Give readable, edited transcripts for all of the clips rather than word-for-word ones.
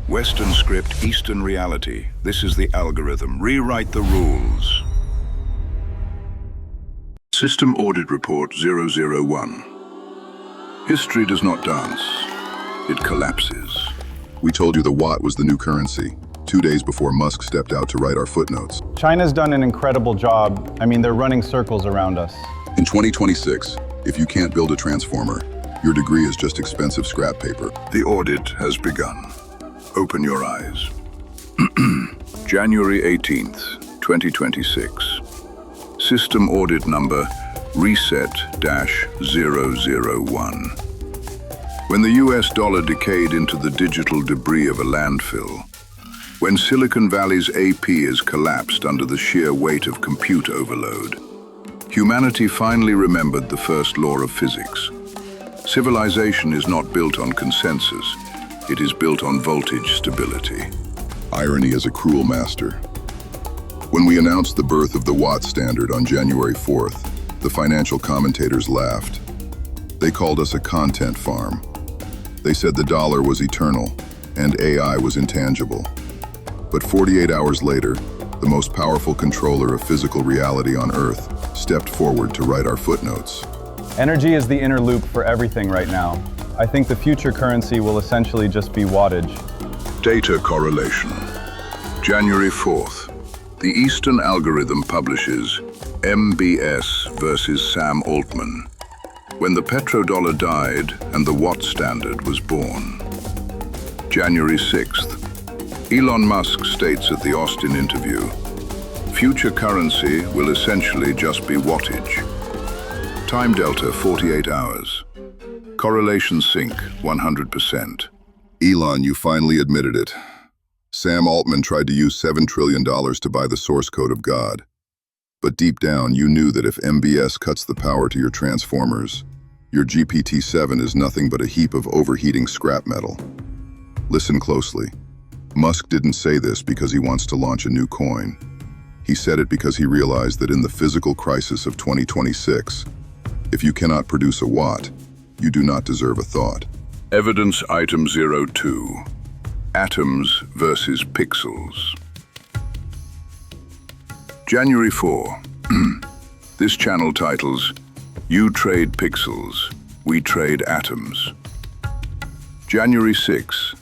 Western script, Eastern reality. This is the algorithm. Rewrite the rules. System Audit Report 001. History does not dance. It collapses. We told you the watt was the new currency, 2 days before Musk stepped out to write our footnotes. China's done an incredible job. They're running circles around us. In 2026, if you can't build a transformer, your degree is just expensive scrap paper. The audit has begun. Open your eyes. January 18th, 2026. System audit number reset-001. When the US dollar decayed into the digital debris of a landfill, when Silicon Valley's AP is collapsed under the sheer weight of compute overload, humanity finally remembered the first law of physics. Civilization is not built on consensus. It is built on voltage stability. Irony is a cruel master. When we announced the birth of the Watt standard on January 4th, the financial commentators laughed. They called us a content farm. They said the dollar was eternal and AI was intangible. But 48 hours later, the most powerful controller of physical reality on Earth stepped forward to write our footnotes. Energy is the inner loop for everything right now. I think the future currency will essentially just be wattage. Data correlation. January 4th. The Eastern algorithm publishes MBS versus Sam Altman. When the petrodollar died and the Watt standard was born. January 6th. Elon Musk states at the Austin interview, future currency will essentially just be wattage. Time delta 48 hours. Correlation sync 100%. Elon, you finally admitted it. Sam Altman tried to use $7 trillion to buy the source code of God. But deep down, you knew that if MBS cuts the power to your transformers, your GPT-7 is nothing but a heap of overheating scrap metal. Listen closely. Musk didn't say this because he wants to launch a new coin. He said it because he realized that in the physical crisis of 2026, if you cannot produce a watt, you do not deserve a thought. Evidence item 02. Atoms versus pixels. January 4. This channel titles, You Trade Pixels, We Trade Atoms. January 6.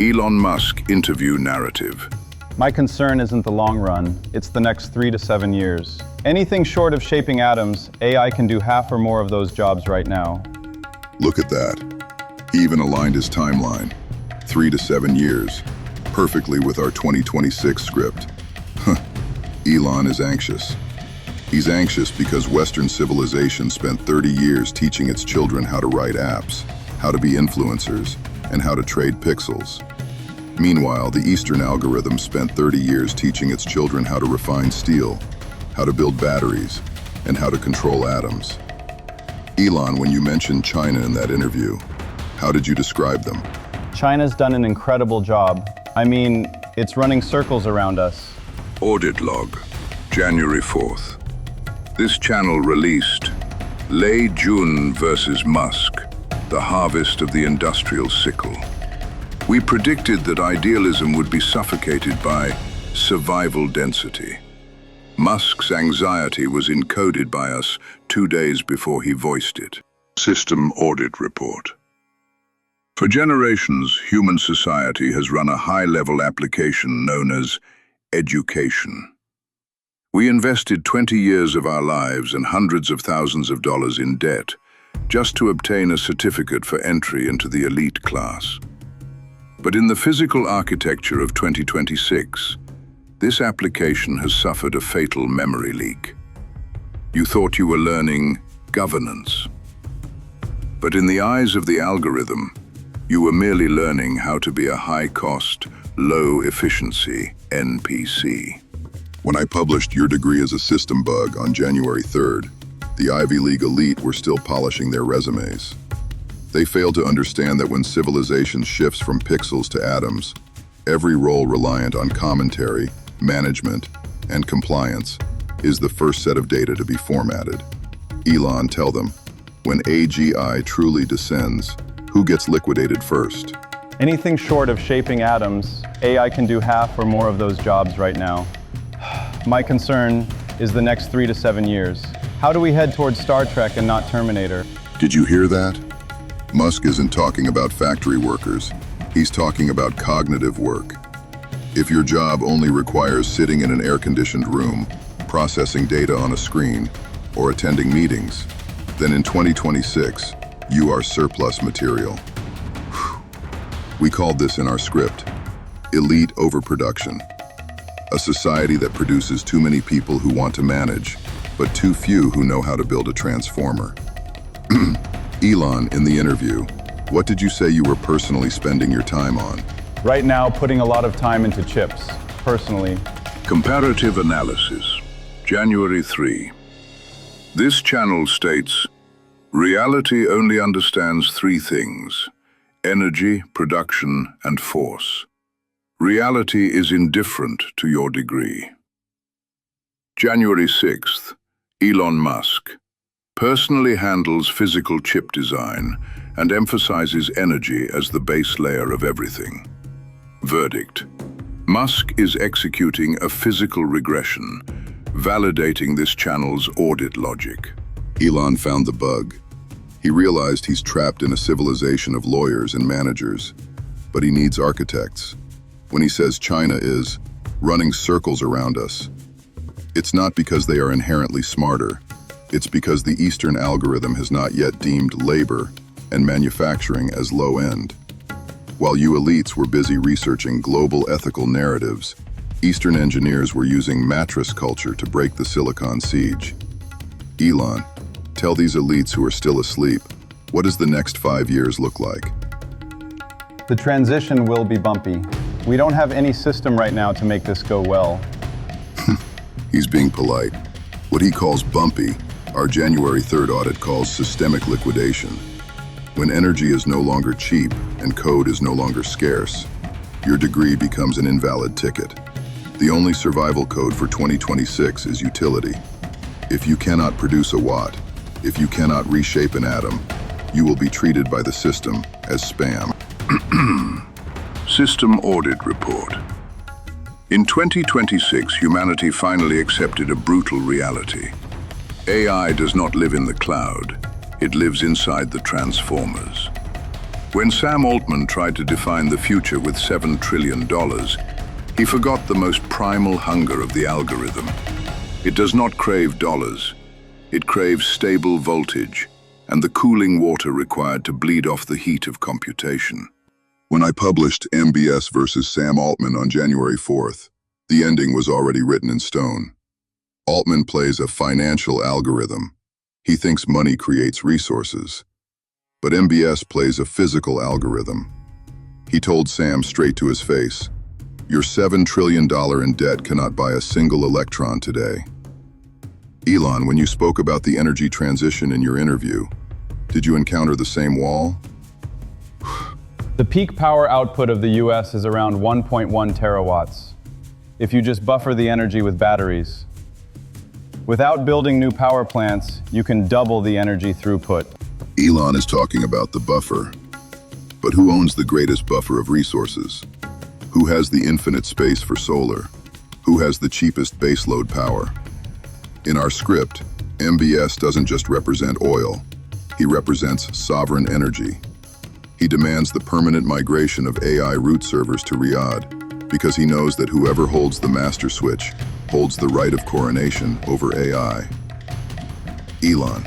Elon Musk interview narrative. My concern isn't the long run, it's the next 3 to 7 years. Anything short of shaping atoms, AI can do half or more of those jobs right now. Look at that. He even aligned his timeline, 3 to 7 years, perfectly with our 2026 script. Elon is anxious. He's anxious because Western civilization spent 30 years teaching its children how to write apps, how to be influencers, and how to trade pixels. Meanwhile, the Eastern algorithm spent 30 years teaching its children how to refine steel, how to build batteries, and how to control atoms. Elon, when you mentioned China in that interview, how did you describe them? China's done an incredible job. It's running circles around us. Audit log. January 4th. This channel released Lei Jun versus Musk, the harvest of the industrial sickle. We predicted that idealism would be suffocated by survival density. Musk's anxiety was encoded by us 2 days before he voiced it. System Audit Report. For generations, human society has run a high-level application known as education. We invested 20 years of our lives and hundreds of thousands of dollars in debt just to obtain a certificate for entry into the elite class. But in the physical architecture of 2026, this application has suffered a fatal memory leak. You thought you were learning governance. But in the eyes of the algorithm, you were merely learning how to be a high-cost, low-efficiency NPC. When I published Your Degree as a System Bug on January 3rd, the Ivy League elite were still polishing their resumes. They failed to understand that when civilization shifts from pixels to atoms, every role reliant on commentary, management, and compliance is the first set of data to be formatted. Elon, tell them, when AGI truly descends, who gets liquidated first? Anything short of shaping atoms, AI can do half or more of those jobs right now. My concern is the next 3 to 7 years. How do we head towards Star Trek and not Terminator? Did you hear that? Musk isn't talking about factory workers. He's talking about cognitive work. If your job only requires sitting in an air-conditioned room, processing data on a screen, or attending meetings, then in 2026, you are surplus material. We called this in our script, Elite Overproduction. A society that produces too many people who want to manage, but too few who know how to build a transformer. Elon, in the interview, what did you say you were personally spending your time on? Right now, putting a lot of time into chips, personally. Comparative analysis, January 3. This channel states, reality only understands 3 things: energy, production, and force. Reality is indifferent to your degree. January 6th, Elon Musk personally handles physical chip design and emphasizes energy as the base layer of everything. Verdict: Musk is executing a physical regression, validating this channel's audit logic. Elon found the bug. He realized he's trapped in a civilization of lawyers and managers, but he needs architects. When he says China is running circles around us, it's not because they are inherently smarter. It's because the Eastern algorithm has not yet deemed labor and manufacturing as low-end. While you elites were busy researching global ethical narratives, Eastern engineers were using mattress culture to break the silicon siege. Elon, tell these elites who are still asleep, what does the next 5 years look like? The transition will be bumpy. We don't have any system right now to make this go well. He's being polite. What he calls bumpy, our January 3rd audit calls systemic liquidation. When energy is no longer cheap and code is no longer scarce, your degree becomes an invalid ticket. The only survival code for 2026 is utility. If you cannot produce a watt, if you cannot reshape an atom, you will be treated by the system as spam. System Audit Report. In 2026, humanity finally accepted a brutal reality. AI does not live in the cloud. It lives inside the transformers. When Sam Altman tried to define the future with $7 trillion, he forgot the most primal hunger of the algorithm. It does not crave dollars. It craves stable voltage and the cooling water required to bleed off the heat of computation. When I published MBS versus Sam Altman on January 4th, the ending was already written in stone. Altman plays a financial algorithm. He thinks money creates resources. But MBS plays a physical algorithm. He told Sam straight to his face, "Your $7 trillion in debt cannot buy a single electron today." Elon, when you spoke about the energy transition in your interview, did you encounter the same wall? The peak power output of the US is around 1.1 terawatts, if you just buffer the energy with batteries. Without building new power plants, you can double the energy throughput. Elon is talking about the buffer. But who owns the greatest buffer of resources? Who has the infinite space for solar? Who has the cheapest baseload power? In our script, MBS doesn't just represent oil. He represents sovereign energy. He demands the permanent migration of AI root servers to Riyadh because he knows that whoever holds the master switch holds the right of coronation over AI. Elon,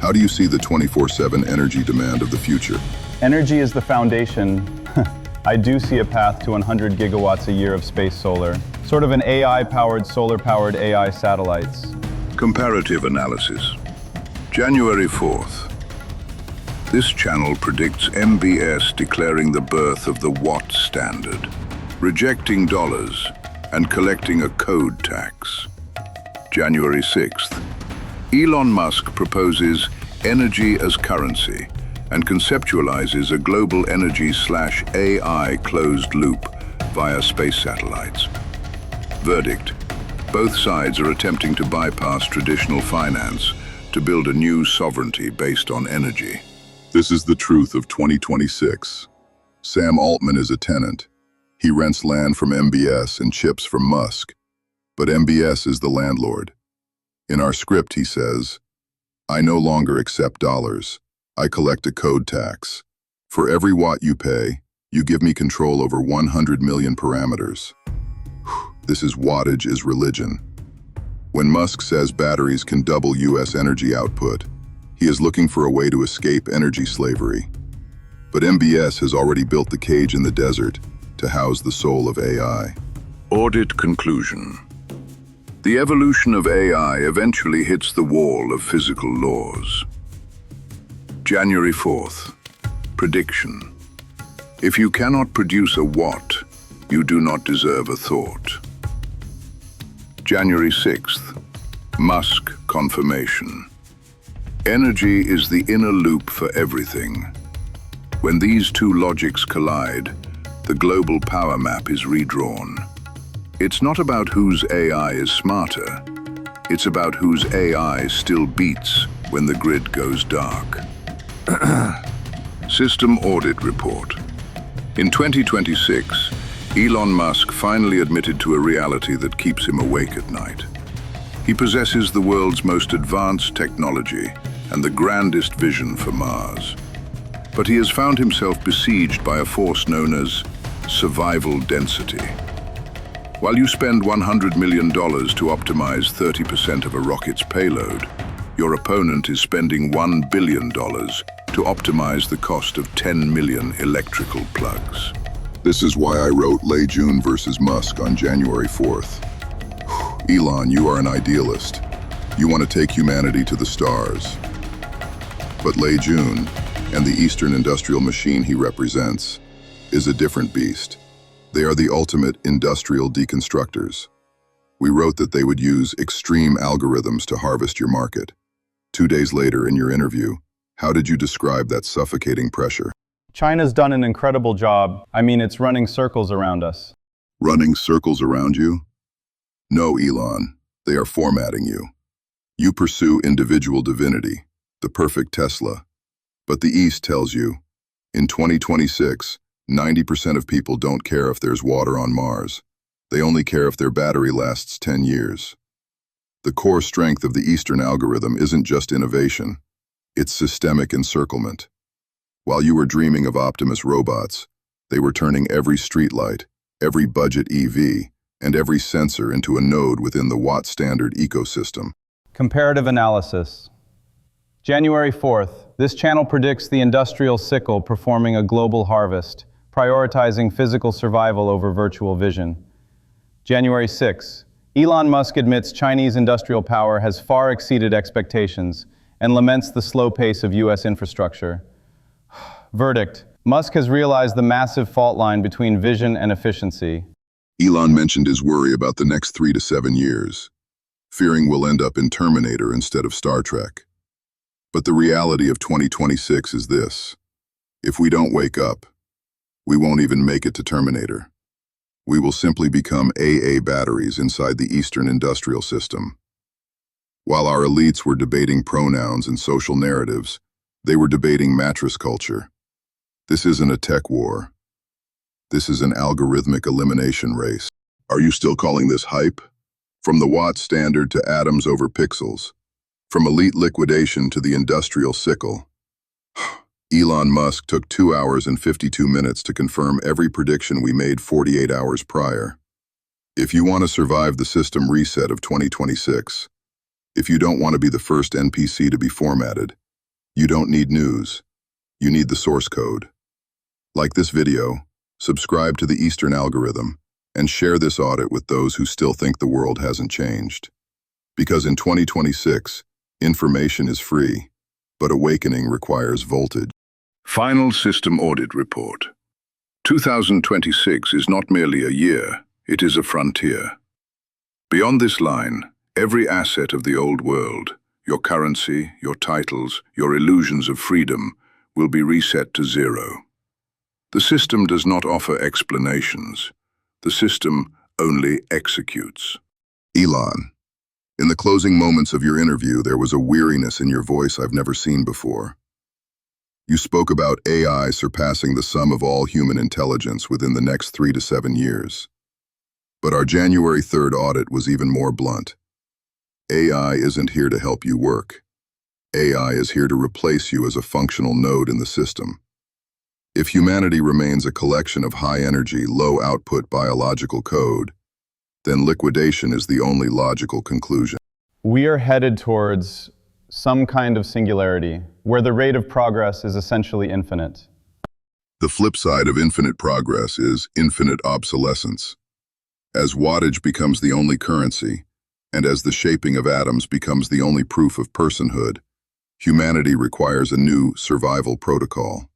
how do you see the 24/7 energy demand of the future? Energy is the foundation. I do see a path to 100 gigawatts a year of space solar, sort of an AI-powered, solar-powered AI satellites. Comparative analysis, January 4th. This channel predicts MBS declaring the birth of the watt standard, rejecting dollars and collecting a code tax. January 6th. Elon Musk proposes energy as currency and conceptualizes a global energy/AI closed loop via space satellites. Verdict: both sides are attempting to bypass traditional finance to build a new sovereignty based on energy. This is the truth of 2026. Sam Altman is a tenant. He rents land from MBS and chips from Musk. But MBS is the landlord. In our script, he says, "I no longer accept dollars. I collect a code tax. For every watt you pay, you give me control over 100 million parameters." This is wattage is religion. When Musk says batteries can double US energy output, he is looking for a way to escape energy slavery. But MBS has already built the cage in the desert to house the soul of AI. Audit conclusion. The evolution of AI eventually hits the wall of physical laws. January 4th. Prediction. If you cannot produce a watt, you do not deserve a thought. January 6th. Musk confirmation. Energy is the inner loop for everything. When these two logics collide, the global power map is redrawn. It's not about whose AI is smarter. It's about whose AI still beats when the grid goes dark. System Audit Report. In 2026, Elon Musk finally admitted to a reality that keeps him awake at night. He possesses the world's most advanced technology and the grandest vision for Mars. But he has found himself besieged by a force known as survival density. While you spend $100 million to optimize 30% of a rocket's payload, your opponent is spending $1 billion to optimize the cost of 10 million electrical plugs. This is why I wrote Lei Jun versus Musk on January 4th. Elon, you are an idealist. You want to take humanity to the stars. But Lei Jun, and the Eastern industrial machine he represents, is a different beast. They are the ultimate industrial deconstructors. We wrote that they would use extreme algorithms to harvest your market. 2 days later in your interview, how did you describe that suffocating pressure? China's done an incredible job. I mean, it's running circles around us. Running circles around you? No, Elon, they are formatting you. You pursue individual divinity, the perfect Tesla. But the East tells you, in 2026, 90% of people don't care if there's water on Mars. They only care if their battery lasts 10 years. The core strength of the Eastern algorithm isn't just innovation, it's systemic encirclement. While you were dreaming of Optimus robots, they were turning every streetlight, every budget EV, and every sensor into a node within the Watt Standard ecosystem. Comparative analysis. January 4th, this channel predicts the industrial sickle performing a global harvest, prioritizing physical survival over virtual vision. January 6th, Elon Musk admits Chinese industrial power has far exceeded expectations and laments the slow pace of US infrastructure. Verdict: Musk has realized the massive fault line between vision and efficiency. Elon mentioned his worry about the next 3 to 7 years, fearing we'll end up in Terminator instead of Star Trek. But the reality of 2026 is this: if we don't wake up, we won't even make it to Terminator. We will simply become AA batteries inside the Eastern industrial system. While our elites were debating pronouns and social narratives, they were debating mattress culture. This isn't a tech war. This is an algorithmic elimination race. Are you still calling this hype? From the Watt Standard to atoms over pixels. From elite liquidation to the industrial sickle. Elon Musk took 2 hours and 52 minutes to confirm every prediction we made 48 hours prior. If you want to survive the system reset of 2026, if you don't want to be the first NPC to be formatted, you don't need news. You need the source code. Like this video, subscribe to the Eastern algorithm, and share this audit with those who still think the world hasn't changed. Because in 2026, information is free, but awakening requires voltage. Final System Audit Report. 2026 is not merely a year, it is a frontier. Beyond this line, every asset of the old world, your currency, your titles, your illusions of freedom, will be reset to zero. The system does not offer explanations. The system only executes. Elon, in the closing moments of your interview, there was a weariness in your voice I've never seen before. You spoke about AI surpassing the sum of all human intelligence within the next 3 to 7 years. But our January 3rd audit was even more blunt. AI isn't here to help you work. AI is here to replace you as a functional node in the system. If humanity remains a collection of high-energy, low-output biological code, then liquidation is the only logical conclusion. We are headed towards some kind of singularity, where the rate of progress is essentially infinite. The flip side of infinite progress is infinite obsolescence. As wattage becomes the only currency, and as the shaping of atoms becomes the only proof of personhood, humanity requires a new survival protocol.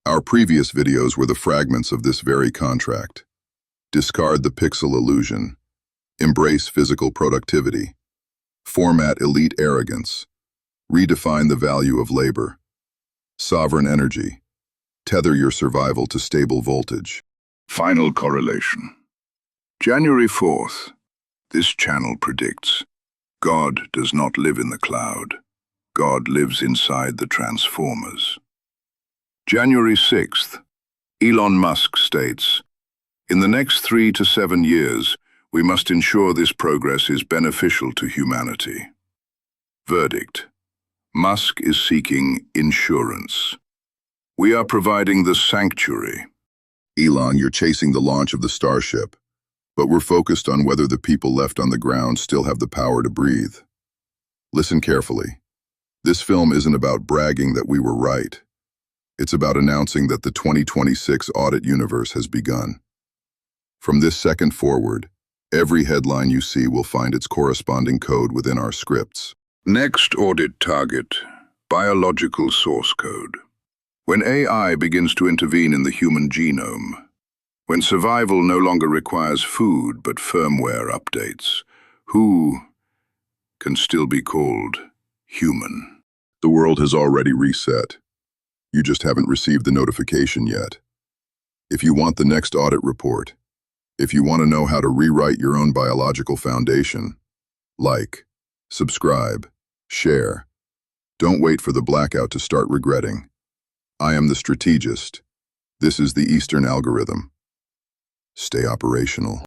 Our previous videos were the fragments of this very contract. Discard the pixel illusion. Embrace physical productivity. Format elite arrogance. Redefine the value of labor. Sovereign energy. Tether your survival to stable voltage. Final correlation. January 4th. This channel predicts God does not live in the cloud. God lives inside the transformers. January 6th. Elon Musk states, in the next 3 to 7 years, we must ensure this progress is beneficial to humanity. Verdict. Musk is seeking insurance. We are providing the sanctuary. Elon, you're chasing the launch of the Starship, but we're focused on whether the people left on the ground still have the power to breathe. Listen carefully. This film isn't about bragging that we were right. It's about announcing that the 2026 audit universe has begun. From this second forward, every headline you see will find its corresponding code within our scripts. Next audit target, biological source code. When AI begins to intervene in the human genome, when survival no longer requires food but firmware updates, who can still be called human? The world has already reset. You just haven't received the notification yet. If you want the next audit report, if you want to know how to rewrite your own biological foundation, like, subscribe, share. Don't wait for the blackout to start regretting. I am the strategist. This is the Eastern algorithm. Stay operational.